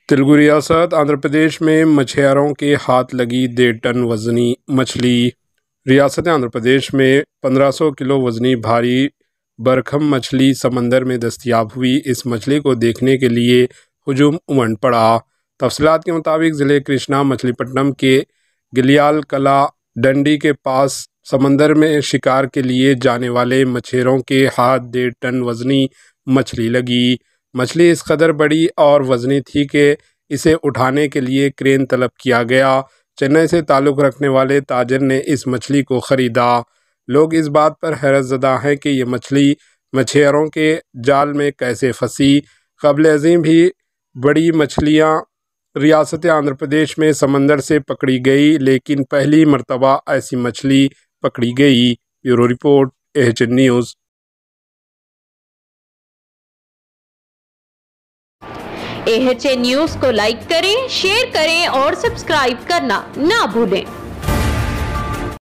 तेलुगु रियासत आंध्र प्रदेश में मछुआरों के हाथ लगी 1.5 टन वजनी मछली। रियासत आंध्र प्रदेश में 1500 किलो वजनी भारी बरखम मछली समंदर में दस्तयाब हुई। इस मछली को देखने के लिए हुजूम उमड़ पड़ा। तफसीलात के मुताबिक ज़िले कृष्णा मछलीपट्टनम के गिलियाल कला डंडी के पास समंदर में शिकार के लिए जाने वाले मछुआरों के हाथ 1.5 टन वजनी मछली लगी। मछली इस कदर बड़ी और वजनी थी कि इसे उठाने के लिए क्रेन तलब किया गया। चेन्नई से ताल्लुक़ रखने वाले ताजर ने इस मछली को ख़रीदा। लोग इस बात पर हैरतज़दा हैं कि ये मछली मछुआरों के जाल में कैसे फंसी। क़ाबिल अज़ीम भी बड़ी मछलियाँ रियासत आंध्र प्रदेश में समंदर से पकड़ी गई, लेकिन पहली मर्तबा ऐसी मछली पकड़ी गई। Bureau report, AHN news. AHN news को लाइक करें, शेयर करें और सब्सक्राइब करना ना भूलें।